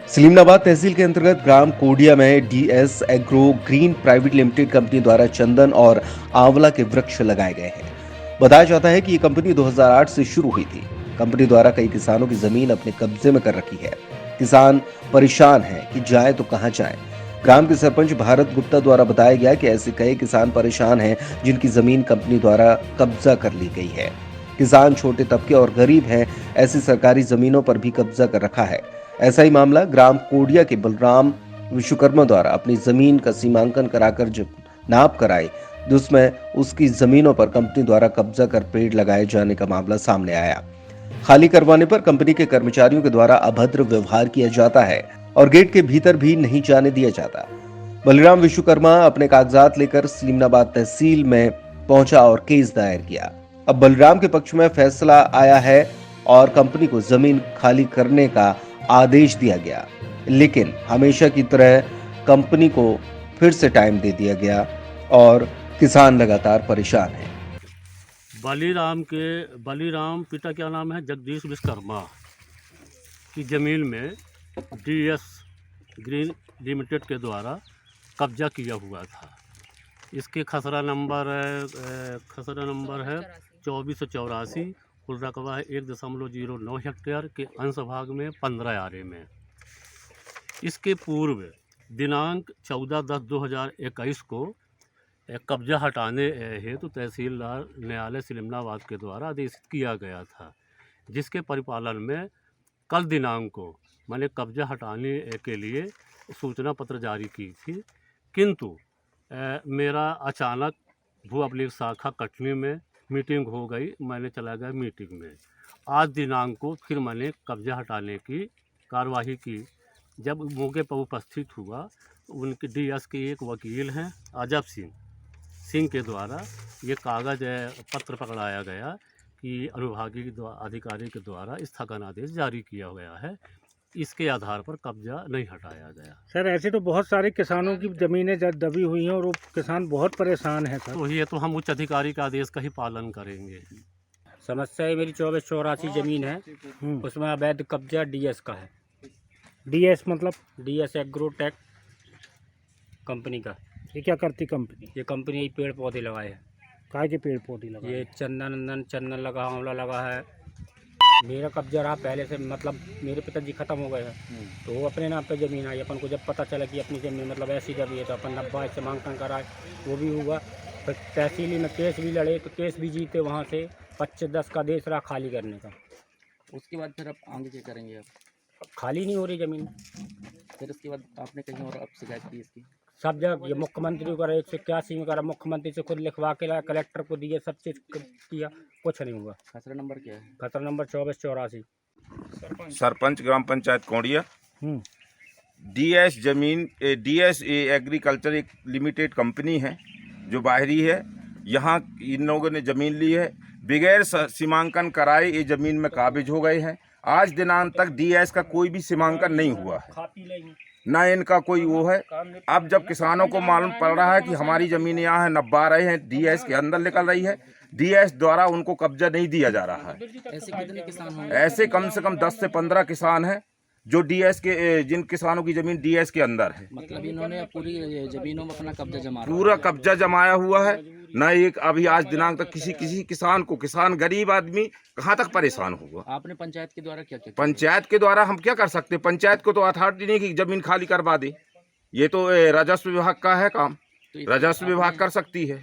सलीमनाबाद तहसील के अंतर्गत ग्राम कोडिया में DS agro green private limited company द्वारा चंदन और आंवला के वृक्ष लगाए गए हैं। बताया जाता है कि ये कंपनी 2008 से शुरू हुई थी। कंपनी द्वारा कई किसानों की जमीन अपने कब्जे में कर रखी है। किसान परेशान हैं कि जाए तो कहां जाए। ग्राम के सरपंच भारत गुप्ता द्वारा बताया गया कि ऐसे कई किसान परेशान हैं जिनकी जमीन कंपनी द्वारा कब्जा कर ली गई है। किसान छोटे तबके और गरीब हैं, ऐसी सरकारी जमीनों पर भी कब्जा कर रखा है। ऐसा ही मामला ग्राम कोडिया के बलराम विश्वकर्मा द्वारा अपनी जमीन का सीमांकन कराकर जब नाप कराई, जिसमें उसकी जमीनों पर कंपनी द्वारा कब्जा कर पेड़ लगाए जाने का मामला सामने आया। खाली करवाने पर कंपनी के कर्मचारियों के द्वारा अभद्र व्यवहार किया जाता है और गेट के भीतर भी नहीं जाने दिया जाता। बलराम विश्वकर्मा अपने कागजात लेकर सलीमनाबाद तहसील में पहुंचा और केस दायर किया। अब बलराम के पक्ष में फैसला आया है और कंपनी को जमीन खाली करने का आदेश दिया गया, लेकिन हमेशा की तरह कंपनी को फिर से टाइम दे दिया गया और किसान लगातार परेशान हैं। बलीराम पिता क्या नाम है जगदीश विश्वकर्मा की ज़मीन में डीएस ग्रीन लिमिटेड के द्वारा कब्जा किया हुआ था। इसके खसरा नंबर है 2484। कुल रकबा है 1.09 हेक्टेयर के अंश भाग में 15 आरे में। इसके पूर्व दिनांक 14/10/2021 को कब्जा हटाने हेतु तहसीलदार न्यायालय सलीमनाबाद के द्वारा आदेशित किया गया था, जिसके परिपालन में कल दिनांक को मैंने कब्जा हटाने के लिए सूचना पत्र जारी की थी, किंतु मेरा अचानक भू अभिलेख शाखा कटनी में मीटिंग हो गई। मैंने चला गया मीटिंग में। आज दिनांक को फिर मैंने कब्जा हटाने की कार्यवाही की। जब मौके पर उपस्थित हुआ, उनके डीएस के एक वकील हैं अजब सिंह के द्वारा ये कागज़ पत्र पकड़ाया गया कि अनुभागीय अधिकारी के द्वारा स्थगन आदेश जारी किया गया है। इसके आधार पर कब्जा नहीं हटाया गया। सर, ऐसे तो बहुत सारे किसानों की ज़मीनें दबी हुई हैं और वो किसान बहुत परेशान हैं सर। तो ये तो हम उच्च अधिकारी का आदेश का ही पालन करेंगे। समस्या है मेरी 2484 ज़मीन है, उसमें अवैध कब्जा डीएस का है। डीएस मतलब? डीएस एग्रोटेक कंपनी का। ये क्या करती कंपनी? ये कंपनी पेड़ पौधे लगाए हैं। काय के पेड़ पौधे लगाए? ये चंदन लगा, आंवला लगा है। मेरा कब्जा रहा पहले से, मतलब मेरे पिताजी ख़त्म हो गए हैं तो वो अपने नाम पे ज़मीन आई। अपन को जब पता चला कि अपनी ज़मीन मतलब ऐसी दबी है तो अपन 90 सीमांकन कराए, वो भी हुआ। फिर तहसीली में केस भी लड़े तो केस भी जीते, वहाँ से 25/10 का आदेश रहा खाली करने का। उसके बाद फिर आप आगे क्या करेंगे? आप खाली नहीं हो रही ज़मीन। फिर उसके बाद आपने कहीं और आप शिकायत की इसकी? सब जगह ये मुख्यमंत्री को 181 में करा, मुख्यमंत्री से खुद लिखवा के लाया, कलेक्टर को दिए, सब चीज़ किया, कुछ नहीं हुआ। खसरा नंबर क्या है? खतरा नंबर 2484। सरपंच ग्राम पंचायत कोडिया। डीएस एग्रीकल्चर एक लिमिटेड कंपनी है जो बाहरी है। यहाँ इन लोगों ने ज़मीन ली है, बगैर सीमांकन कराए ये ज़मीन में काबिज हो गए हैं। आज दिनांक तक डीएस का कोई भी सीमांकन नहीं हुआ है, ना इनका कोई वो है। अब जब किसानों को मालूम पड़ रहा है कि हमारी ज़मीन यहाँ है, नब्बा रहे हैं, डीएस के अंदर निकल रही है, डीएस द्वारा उनको कब्जा नहीं दिया जा रहा है। ऐसे कितने किसान होंगे? ऐसे कम से कम 10 से 15 किसान हैं जो डीएस के, जिन किसानों की ज़मीन डीएस के अंदर है। मतलब इन्होंने पूरी ज़मीनों में अपना कब्जा जमा पूरा कब्जा जमाया हुआ है। न एक अभी आज दिनांक तक किसी किसान को, किसान गरीब आदमी कहाँ तक परेशान होगा। आपने पंचायत के द्वारा क्या क्या? पंचायत के द्वारा हम क्या कर सकते हैं? पंचायत को तो अथॉरिटी नहीं कि जमीन खाली करवा दे। ये तो राजस्व विभाग का है काम, राजस्व विभाग कर सकती है।